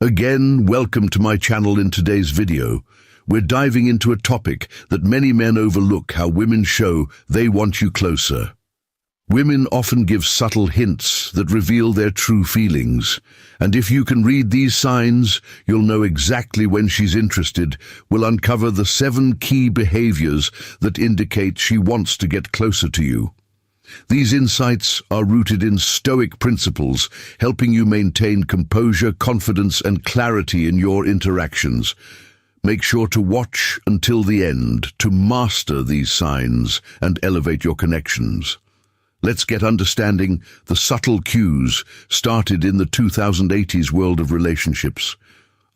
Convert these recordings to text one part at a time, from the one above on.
Again, welcome to my channel. In today's video, we're diving into a topic that many men overlook: how women show they want you closer. Women often give subtle hints that reveal their true feelings, and if you can read these signs, you'll know exactly when she's interested. We'll uncover the 7 key behaviors that indicate she wants to get closer to you. These insights are rooted in Stoic principles, helping you maintain composure, confidence, and clarity in your interactions. Make sure to watch until the end to master these signs and elevate your connections. Let's get understanding the subtle cues started in the 2080s world of relationships.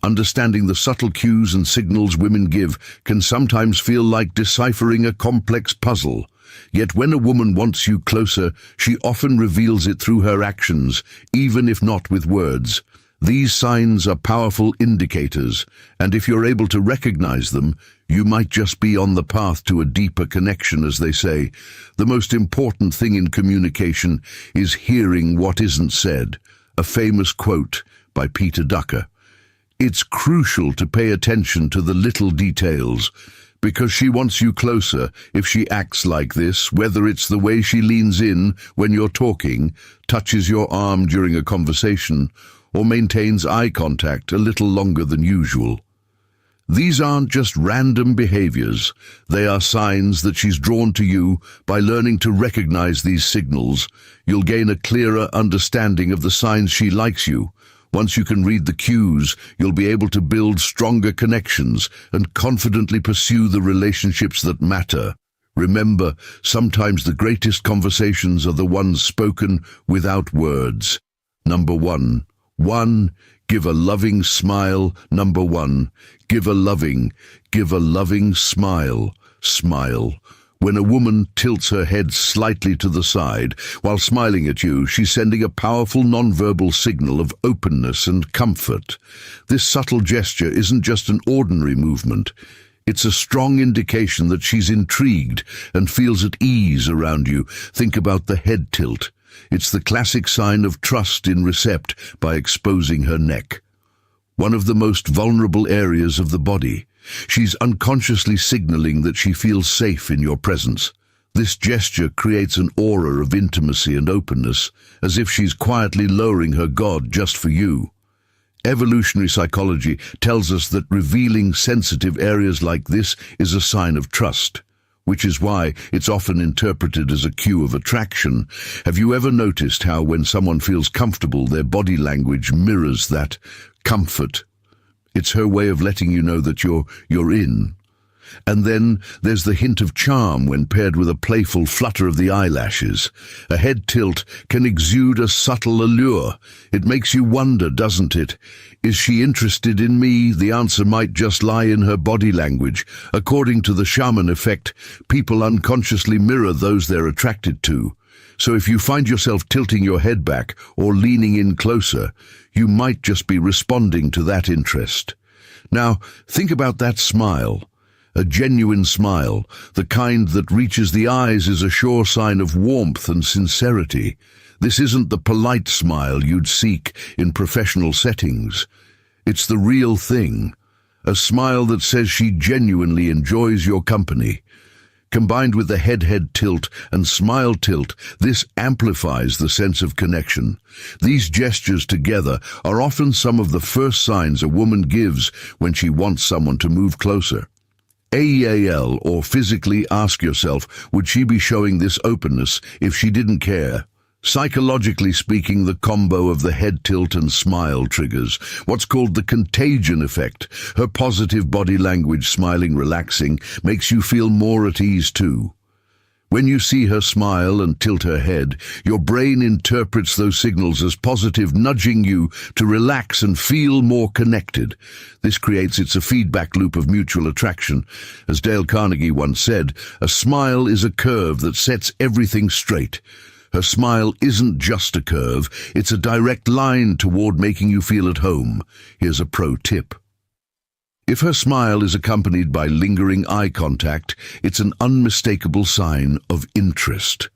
Understanding the subtle cues and signals women give can sometimes feel like deciphering a complex puzzle. Yet when a woman wants you closer, she often reveals it through her actions, even if not with words. These signs are powerful indicators, and if you're able to recognize them, you might just be on the path to a deeper connection. As they say, the most important thing in communication is hearing what isn't said, a famous quote by Peter Drucker. It's crucial to pay attention to the little details, because she wants you closer if she acts like this, whether it's the way she leans in when you're talking, touches your arm during a conversation, or maintains eye contact a little longer than usual. These aren't just random behaviors. They are signs that she's drawn to you. By learning to recognize these signals, you'll gain a clearer understanding of the signs she likes you. Once you can read the cues, you'll be able to build stronger connections and confidently pursue the relationships that matter. Remember, sometimes the greatest conversations are the ones spoken without words. Number 1. Give a loving smile. Number 1. Give a loving smile. Smile. When a woman tilts her head slightly to the side while smiling at you, she's sending a powerful nonverbal signal of openness and comfort. This subtle gesture isn't just an ordinary movement. It's a strong indication that she's intrigued and feels at ease around you. Think about the head tilt. It's the classic sign of trust in recept by exposing her neck, one of the most vulnerable areas of the body. She's unconsciously signaling that she feels safe in your presence. This gesture creates an aura of intimacy and openness, as if she's quietly lowering her guard just for you. Evolutionary psychology tells us that revealing sensitive areas like this is a sign of trust, which is why it's often interpreted as a cue of attraction. Have you ever noticed how when someone feels comfortable, their body language mirrors that comfort? It's her way of letting you know that you're in. And then there's the hint of charm when paired with a playful flutter of the eyelashes. A head tilt can exude a subtle allure. It makes you wonder, doesn't it? Is she interested in me? The answer might just lie in her body language. According to the shaman effect, people unconsciously mirror those they're attracted to. So if you find yourself tilting your head back or leaning in closer, you might just be responding to that interest. Now, think about that smile. A genuine smile, the kind that reaches the eyes, is a sure sign of warmth and sincerity. This isn't the polite smile you'd seek in professional settings. It's the real thing, a smile that says she genuinely enjoys your company. Combined with the head tilt and smile tilt, this amplifies the sense of connection. These gestures together are often some of the first signs a woman gives when she wants someone to move closer. AEAL, or physically ask yourself, would she be showing this openness if she didn't care? Psychologically speaking, the combo of the head tilt and smile triggers what's called the contagion effect. Her positive body language, smiling, relaxing, makes you feel more at ease too. When you see her smile and tilt her head, your brain interprets those signals as positive, nudging you to relax and feel more connected. This creates a feedback loop of mutual attraction. As Dale Carnegie once said, a smile is a curve that sets everything straight. Her smile isn't just a curve, it's a direct line toward making you feel at home. Here's a pro tip. If her smile is accompanied by lingering eye contact, it's an unmistakable sign of interest.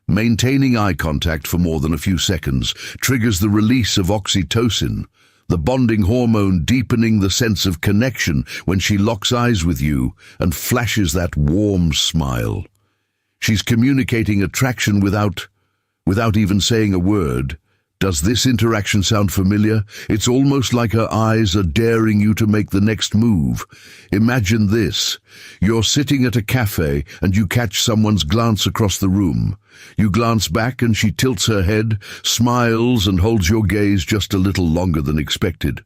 Maintaining eye contact for more than a few seconds triggers the release of oxytocin, the bonding hormone deepening the sense of connection when she locks eyes with you and flashes that warm smile. She's communicating attraction without even saying a word. Does this interaction sound familiar? It's almost like her eyes are daring you to make the next move. Imagine this. You're sitting at a cafe and you catch someone's glance across the room. You glance back and she tilts her head, smiles and holds your gaze just a little longer than expected.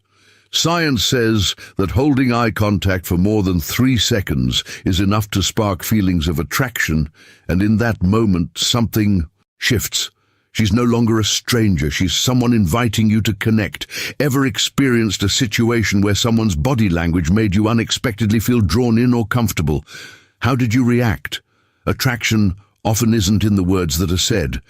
Science says that holding eye contact for more than 3 seconds is enough to spark feelings of attraction, and in that moment something shifts. She's no longer a stranger, she's someone inviting you to connect. Ever experienced a situation where someone's body language made you unexpectedly feel drawn in or comfortable? How did you react? Attraction often isn't in the words that are said,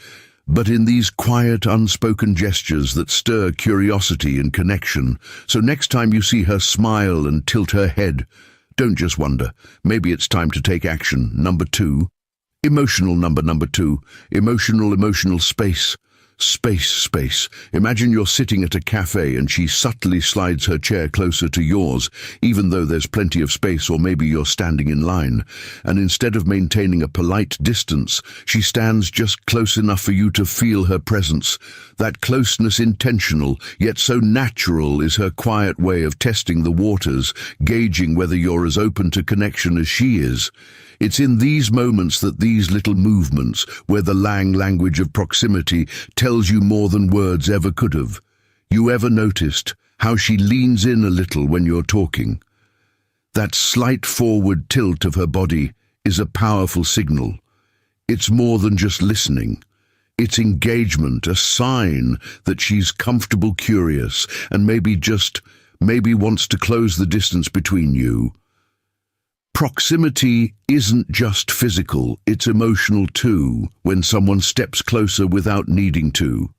but in these quiet, unspoken gestures that stir curiosity and connection. So next time you see her smile and tilt her head, don't just wonder. Maybe it's time to take action. Number 2. Number 2. Emotional space. Space. Imagine you're sitting at a cafe and she subtly slides her chair closer to yours, even though there's plenty of space, or maybe you're standing in line. And instead of maintaining a polite distance, she stands just close enough for you to feel her presence. That closeness, intentional, yet so natural, is her quiet way of testing the waters, gauging whether you're as open to connection as she is. It's in these moments that these little movements, where the language of proximity tells you more than words ever could have. You ever noticed how she leans in a little when you're talking? That slight forward tilt of her body is a powerful signal. It's more than just listening. It's engagement, a sign that she's comfortable, curious, and maybe wants to close the distance between you. Proximity isn't just physical, it's emotional too, when someone steps closer without needing to.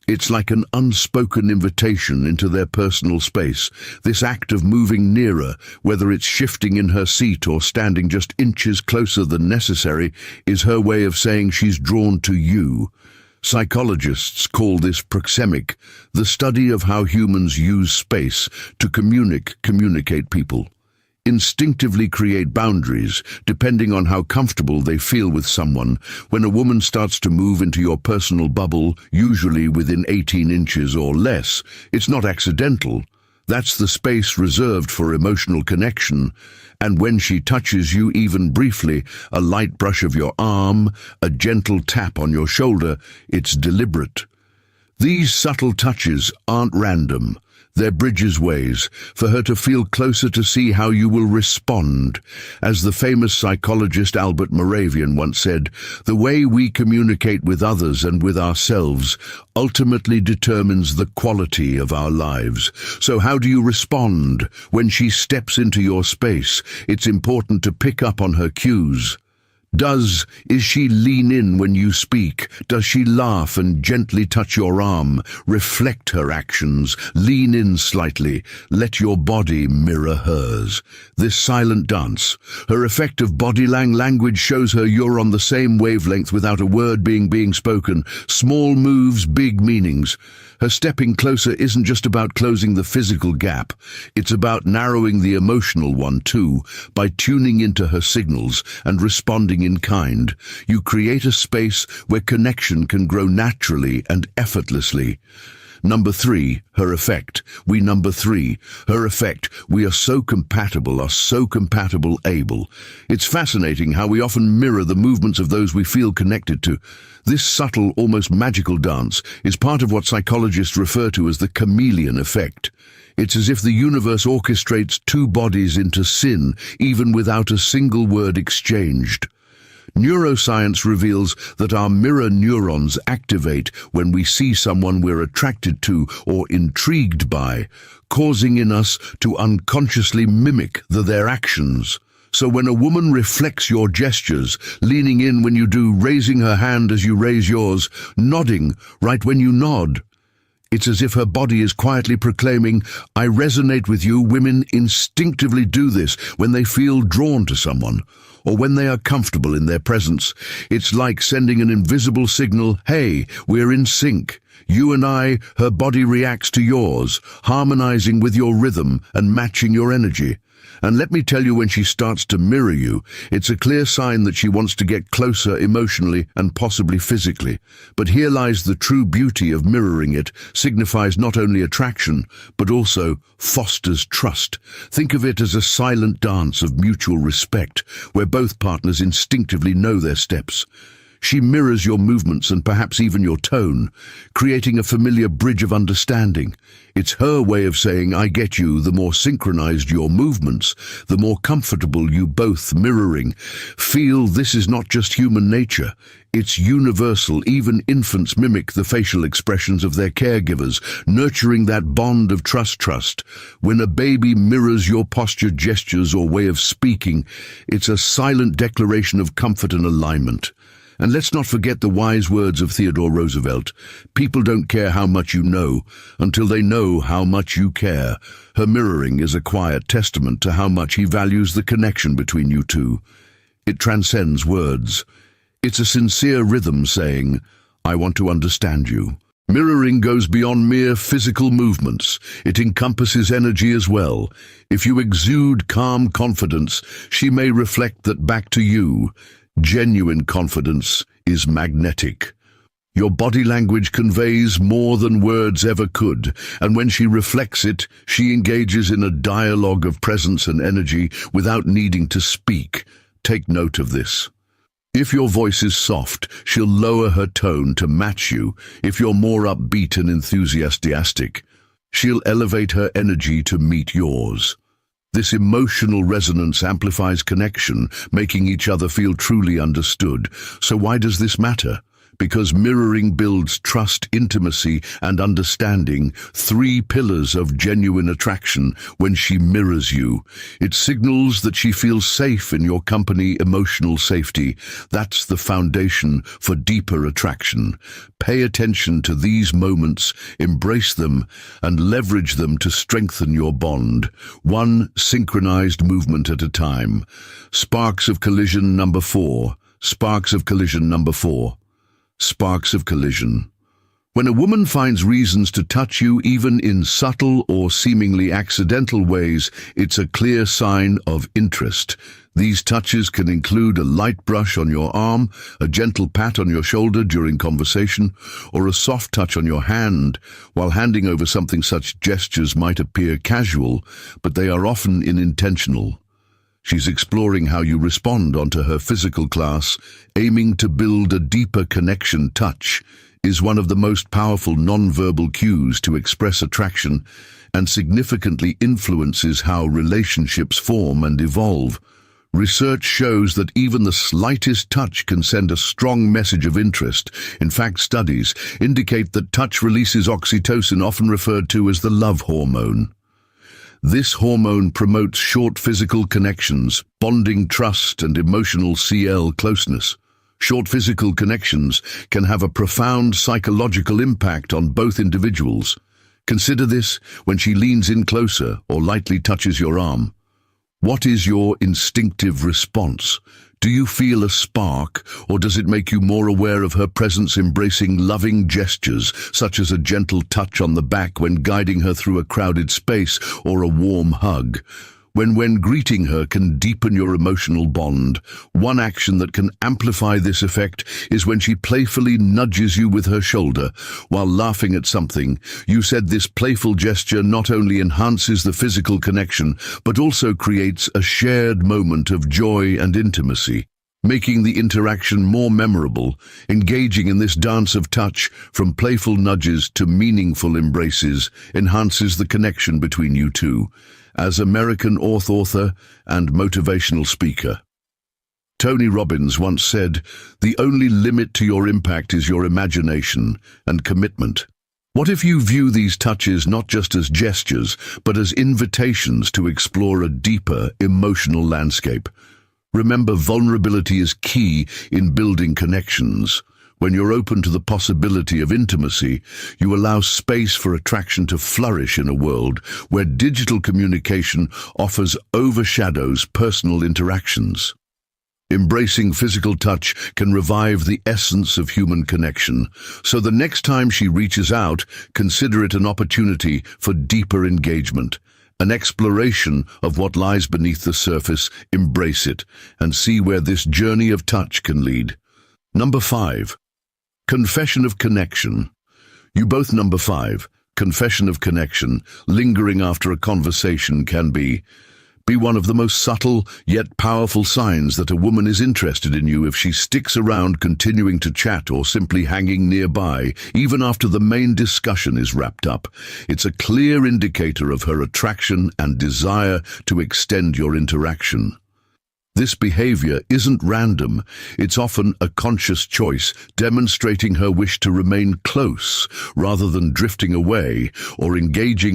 It's like an unspoken invitation into their personal space. This act of moving nearer, whether it's shifting in her seat or standing just inches closer than necessary, is her way of saying she's drawn to you. Psychologists call this proxemic, the study of how humans use space to communicate people. Instinctively create boundaries, depending on how comfortable they feel with someone. When a woman starts to move into your personal bubble, usually within 18 inches or less, it's not accidental. That's the space reserved for emotional connection. And when she touches you even briefly, a light brush of your arm, a gentle tap on your shoulder, it's deliberate. These subtle touches aren't random. They're bridges ways for her to feel closer, to see how you will respond. As the famous psychologist Albert Moravian once said, the way we communicate with others and with ourselves ultimately determines the quality of our lives. So how do you respond when she steps into your space? It's important to pick up on her cues. Is she lean in when you speak? Does she laugh and gently touch your arm? Reflect her actions. Lean in slightly. Let your body mirror hers. This silent dance, her effective body language shows her you're on the same wavelength without a word being spoken. Small moves, big meanings. Her stepping closer isn't just about closing the physical gap. It's about narrowing the emotional one too, by tuning into her signals and responding in kind. You create a space where connection can grow naturally and effortlessly. Number 3, her effect. We are so compatible, able. It's fascinating how we often mirror the movements of those we feel connected to. This subtle, almost magical dance is part of what psychologists refer to as the chameleon effect. It's as if the universe orchestrates two bodies into syn, even without a single word exchanged. Neuroscience reveals that our mirror neurons activate when we see someone we're attracted to or intrigued by, causing in us to unconsciously mimic their actions. So when a woman reflects your gestures, leaning in when you do, raising her hand as you raise yours, nodding right when you nod, it's as if her body is quietly proclaiming, I resonate with you. Women instinctively do this when they feel drawn to someone, or when they are comfortable in their presence. It's like sending an invisible signal, hey, we're in sync. You and I, her body reacts to yours, harmonizing with your rhythm and matching your energy. And let me tell you, when she starts to mirror you, it's a clear sign that she wants to get closer emotionally and possibly physically. But here lies the true beauty of mirroring. It signifies not only attraction, but also fosters trust. Think of it as a silent dance of mutual respect, where both partners instinctively know their steps. She mirrors your movements and perhaps even your tone, creating a familiar bridge of understanding. It's her way of saying, I get you. The more synchronized your movements, the more comfortable you both mirroring. Feel this is not just human nature. It's universal. Even infants mimic the facial expressions of their caregivers, nurturing that bond of trust. When a baby mirrors your posture, gestures, or way of speaking, it's a silent declaration of comfort and alignment. And let's not forget the wise words of Theodore Roosevelt. People don't care how much you know until they know how much you care. Her mirroring is a quiet testament to how much he values the connection between you two. It transcends words. It's a sincere rhythm saying, I want to understand you. Mirroring goes beyond mere physical movements. It encompasses energy as well. If you exude calm confidence, she may reflect that back to you. Genuine confidence is magnetic. Your body language conveys more than words ever could, and when she reflects it, she engages in a dialogue of presence and energy without needing to speak. Take note of this. If your voice is soft, she'll lower her tone to match you. If you're more upbeat and enthusiastic, she'll elevate her energy to meet yours. This emotional resonance amplifies connection, making each other feel truly understood. So why does this matter? Because mirroring builds trust, intimacy, and understanding, three pillars of genuine attraction. When she mirrors you, it signals that she feels safe in your company. Emotional safety, that's the foundation for deeper attraction. Pay attention to these moments, embrace them, and leverage them to strengthen your bond, one synchronized movement at a time. Sparks of collision number 4. Sparks of collision number 4. Sparks of collision. When a woman finds reasons to touch you, even in subtle or seemingly accidental ways, it's a clear sign of interest. These touches can include a light brush on your arm, a gentle pat on your shoulder during conversation, or a soft touch on your hand while handing over something. Such gestures might appear casual, but they are often unintentional. She's exploring how you respond onto her physical class, aiming to build a deeper connection. Touch is one of the most powerful nonverbal cues to express attraction and significantly influences how relationships form and evolve. Research shows that even the slightest touch can send a strong message of interest. In fact, studies indicate that touch releases oxytocin, often referred to as the love hormone. This hormone promotes short physical connections, bonding, trust, and emotional closeness. Short physical connections can have a profound psychological impact on both individuals. Consider this when she leans in closer or lightly touches your arm. What is your instinctive response? Do you feel a spark, or does it make you more aware of her presence? Embracing loving gestures, such as a gentle touch on the back when guiding her through a crowded space, or a warm hug. When greeting her can deepen your emotional bond. One action that can amplify this effect is when she playfully nudges you with her shoulder while laughing at something you said. This playful gesture not only enhances the physical connection, but also creates a shared moment of joy and intimacy, making the interaction more memorable. Engaging in this dance of touch, from playful nudges to meaningful embraces, enhances the connection between you two. As American author and motivational speaker, Tony Robbins once said, "The only limit to your impact is your imagination and commitment." What if you view these touches not just as gestures, but as invitations to explore a deeper emotional landscape? Remember, vulnerability is key in building connections. When you're open to the possibility of intimacy, you allow space for attraction to flourish in a world where digital communication overshadows personal interactions. Embracing physical touch can revive the essence of human connection. So the next time she reaches out, consider it an opportunity for deeper engagement. An exploration of what lies beneath the surface. Embrace it and see where this journey of touch can lead. Number 5. Confession of connection. You both. Number 5. Confession of connection. Lingering after a conversation can be one of the most subtle yet powerful signs that a woman is interested in you. If she sticks around, continuing to chat or simply hanging nearby, even after the main discussion is wrapped up, it's a clear indicator of her attraction and desire to extend your interaction. This behavior isn't random, it's often a conscious choice, demonstrating her wish to remain close rather than drifting away or engaging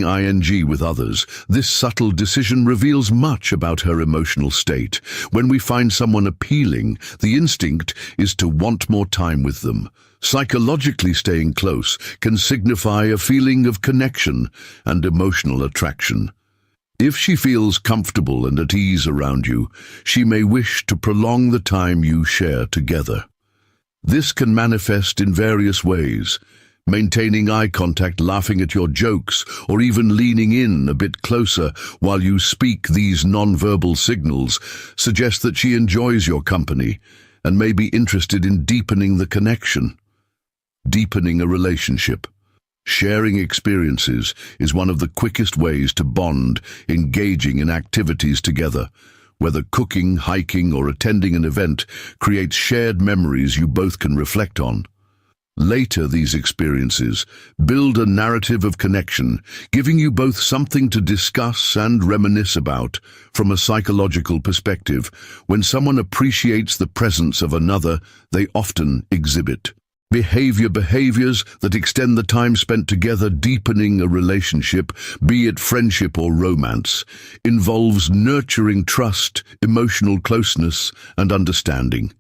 with others. This subtle decision reveals much about her emotional state. When we find someone appealing, the instinct is to want more time with them. Psychologically, staying close can signify a feeling of connection and emotional attraction. If she feels comfortable and at ease around you, she may wish to prolong the time you share together. This can manifest in various ways: maintaining eye contact, laughing at your jokes, or even leaning in a bit closer while you speak. These nonverbal signals suggest that she enjoys your company and may be interested in deepening the connection. Deepening a relationship. Sharing experiences is one of the quickest ways to bond. Engaging in activities together, whether cooking, hiking, or attending an event, creates shared memories you both can reflect on. Later, these experiences build a narrative of connection, giving you both something to discuss and reminisce about. From a psychological perspective, when someone appreciates the presence of another, they often exhibit behaviors that extend the time spent together. Deepening a relationship, be it friendship or romance, involves nurturing trust, emotional closeness, and understanding.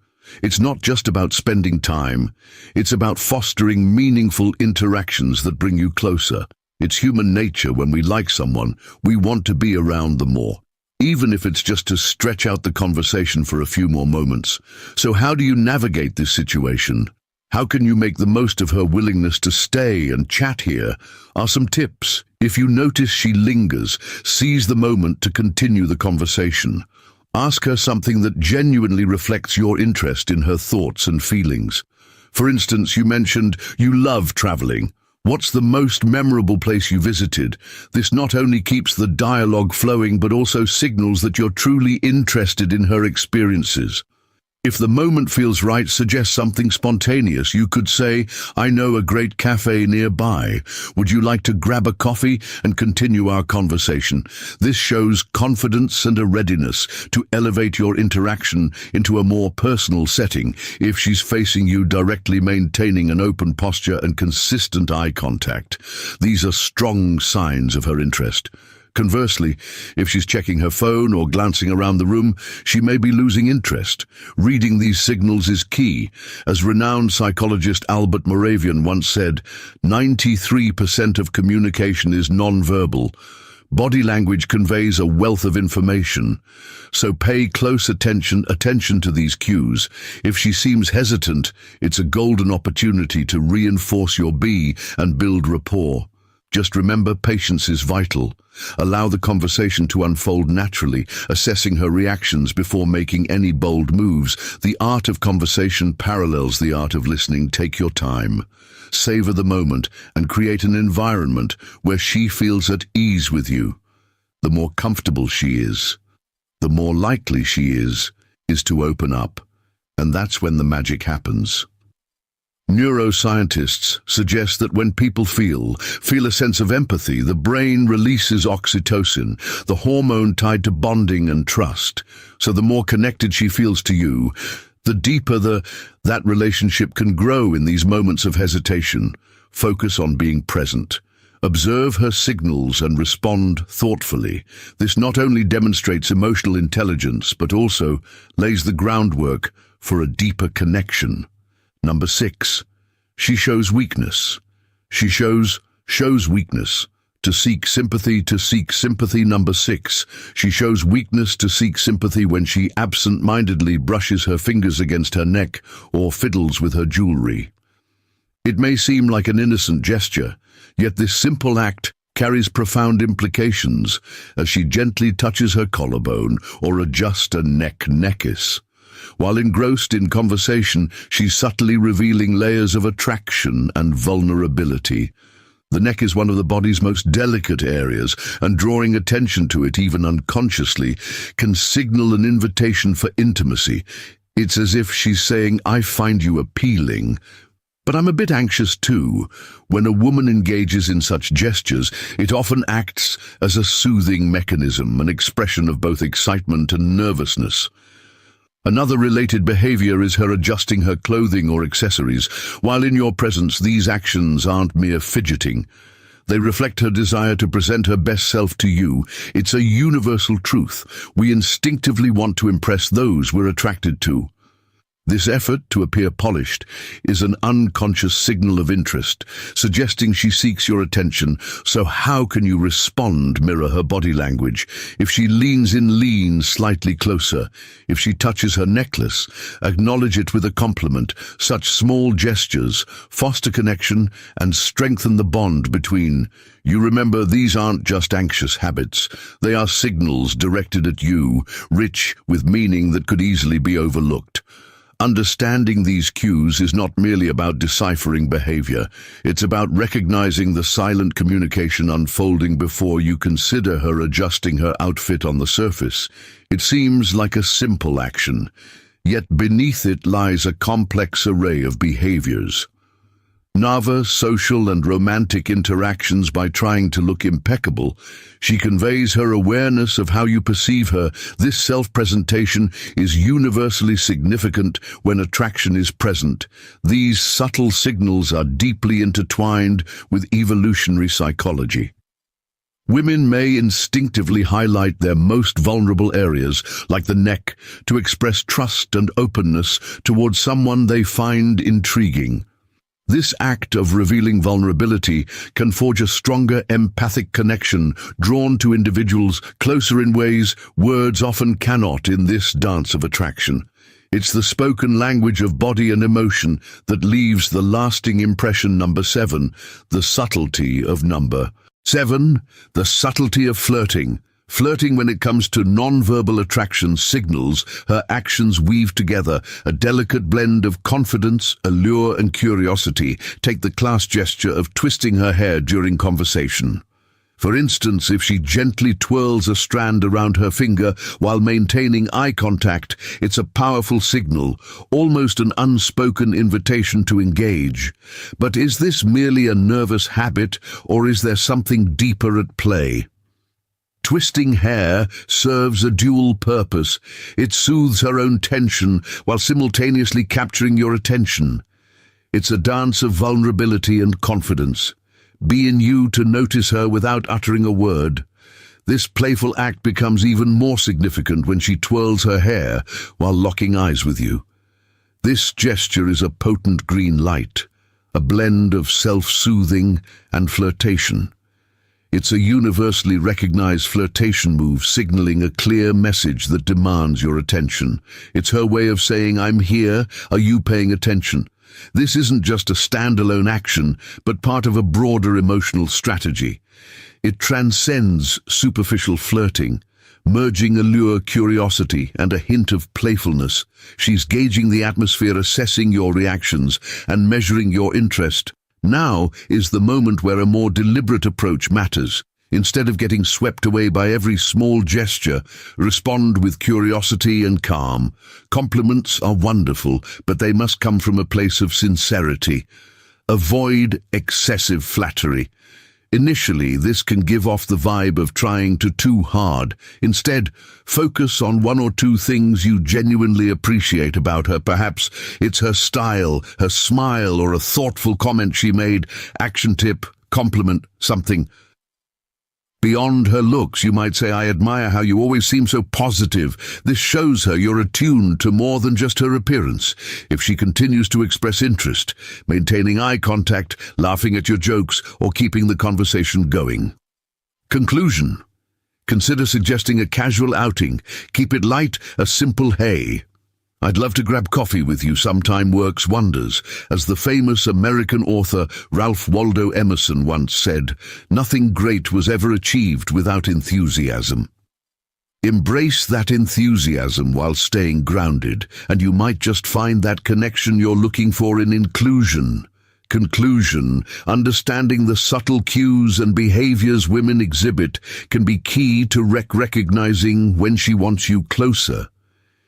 It's not just about spending time, it's about fostering meaningful interactions that bring you closer. It's human nature. When we like someone, we want to be around them more, even if it's just to stretch out the conversation for a few more moments. So how do you navigate this situation? How can you make the most of her willingness to stay and chat? Here are some tips. If you notice she lingers, seize the moment to continue the conversation. Ask her something that genuinely reflects your interest in her thoughts and feelings. For instance, you mentioned you love traveling. What's the most memorable place you visited? This not only keeps the dialogue flowing, but also signals that you're truly interested in her experiences. If the moment feels right, suggest something spontaneous. You could say, "I know a great cafe nearby. Would you like to grab a coffee and continue our conversation?" This shows confidence and a readiness to elevate your interaction into a more personal setting. If she's facing you directly, maintaining an open posture and consistent eye contact, these are strong signs of her interest. Conversely, if she's checking her phone or glancing around the room, she may be losing interest. Reading these signals is key. As renowned psychologist Albert Moravian once said, 93% of communication is nonverbal. Body language conveys a wealth of information, so pay close attention to these cues. If she seems hesitant, it's a golden opportunity to reinforce your and build rapport. Just remember, patience is vital. Allow the conversation to unfold naturally, assessing her reactions before making any bold moves. The art of conversation parallels the art of listening. Take your time. Savor the moment and create an environment where she feels at ease with you. The more comfortable she is, the more likely she is to open up. And that's when the magic happens. Neuroscientists suggest that when people feel a sense of empathy, the brain releases oxytocin, the hormone tied to bonding and trust. So the more connected she feels to you, the deeper that relationship can grow. In these moments of hesitation, focus on being present. Observe her signals and respond thoughtfully. This not only demonstrates emotional intelligence, but also lays the groundwork for a deeper connection. Number 6, she shows weakness. She shows weakness. To to seek sympathy. Number 6. She shows weakness to seek sympathy when she absent-mindedly brushes her fingers against her neck or fiddles with her jewelry. It may seem like an innocent gesture, yet this simple act carries profound implications as she gently touches her collarbone or adjusts a necklace. While engrossed in conversation, she's subtly revealing layers of attraction and vulnerability. The neck is one of the body's most delicate areas, and drawing attention to it, even unconsciously, can signal an invitation for intimacy. It's as if she's saying, "I find you appealing, but I'm a bit anxious too." When a woman engages in such gestures, it often acts as a soothing mechanism, an expression of both excitement and nervousness. Another related behavior is her adjusting her clothing or accessories. While in your presence, these actions aren't mere fidgeting. They reflect her desire to present her best self to you. It's a universal truth. We instinctively want to impress those we're attracted to. This effort to appear polished is an unconscious signal of interest, suggesting she seeks your attention. So how can you respond? Mirror her body language. If she leans in, lean slightly closer. If she touches her necklace, acknowledge it with a compliment. Such small gestures foster connection and strengthen the bond between you. Remember, these aren't just anxious habits. They are signals directed at you, rich with meaning that could easily be overlooked. Understanding these cues is not merely about deciphering behavior. It's about recognizing the silent communication unfolding before you consider her adjusting her outfit on the surface. It seems like a simple action, yet beneath it lies a complex array of behaviors. Nava, social and romantic interactions. By trying to look impeccable, she conveys her awareness of how you perceive her. This self-presentation is universally significant when attraction is present. These subtle signals are deeply intertwined with evolutionary psychology. Women may instinctively highlight their most vulnerable areas, like the neck, to express trust and openness towards someone they find intriguing. This act of revealing vulnerability can forge a stronger empathic connection, drawn to individuals closer in ways words often cannot in this dance of attraction. It's the spoken language of body and emotion that leaves the lasting impression. Number 7. The subtlety of number 7. The subtlety of flirting. Flirting, when it comes to non-verbal attraction, signals her actions weave together a delicate blend of confidence, allure, and curiosity. Take the class gesture of twisting her hair during conversation. For instance, if she gently twirls a strand around her finger while maintaining eye contact, it's a powerful signal, almost an unspoken invitation to engage. But is this merely a nervous habit, or is there something deeper at play? Twisting hair serves a dual purpose. It soothes her own tension while simultaneously capturing your attention. It's a dance of vulnerability and confidence. Be in you to notice her without uttering a word. This playful act becomes even more significant when she twirls her hair while locking eyes with you. This gesture is a potent green light, a blend of self-soothing and flirtation. It's a universally recognized flirtation move, signaling a clear message that demands your attention. It's her way of saying, "I'm here, are you paying attention?" This isn't just a standalone action, but part of a broader emotional strategy. It transcends superficial flirting, merging allure, curiosity, and a hint of playfulness. She's gauging the atmosphere, assessing your reactions, and measuring your interest. Now is the moment where a more deliberate approach matters. Instead of getting swept away by every small gesture, respond with curiosity and calm. Compliments are wonderful, but they must come from a place of sincerity. Avoid excessive flattery. Initially, this can give off the vibe of trying too hard. Instead, focus on one or two things you genuinely appreciate about her. Perhaps it's her style, her smile, or a thoughtful comment she made. Action tip: compliment something. Beyond her looks, you might say, "I admire how you always seem so positive." This shows her you're attuned to more than just her appearance. If she continues to express interest, maintaining eye contact, laughing at your jokes, or keeping the conversation going, Conclusion. Consider suggesting a casual outing. Keep it light, a simple hey. I'd love to grab coffee with you sometime works wonders. As the famous American author Ralph Waldo Emerson once said, nothing great was ever achieved without enthusiasm. Embrace that enthusiasm while staying grounded, and you might just find that connection you're looking for in inclusion. Conclusion. Understanding the subtle cues and behaviors women exhibit can be key to recognizing when she wants you closer.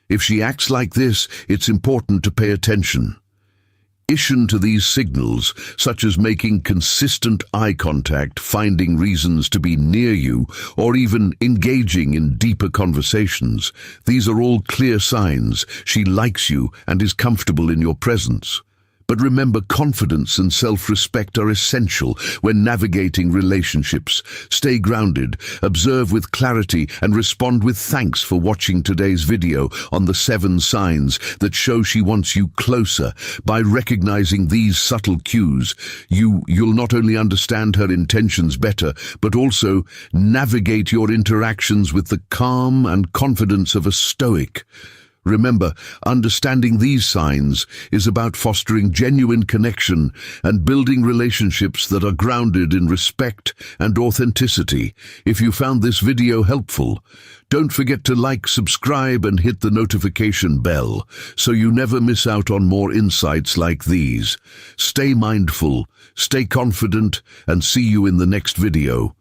If she acts like this, it's important to pay attention. Listen to these signals, such as making consistent eye contact, finding reasons to be near you, or even engaging in deeper conversations. These are all clear signs she likes you and is comfortable in your presence. But remember, confidence and self-respect are essential when navigating relationships. Stay grounded, observe with clarity, and respond with thanks for watching today's video on the 7 signs that show she wants you closer. By recognizing these subtle cues, you'll not only understand her intentions better, but also navigate your interactions with the calm and confidence of a stoic. Remember, understanding these signs is about fostering genuine connection and building relationships that are grounded in respect and authenticity. If you found this video helpful, don't forget to like, subscribe, and hit the notification bell so you never miss out on more insights like these. Stay mindful, stay confident, and see you in the next video.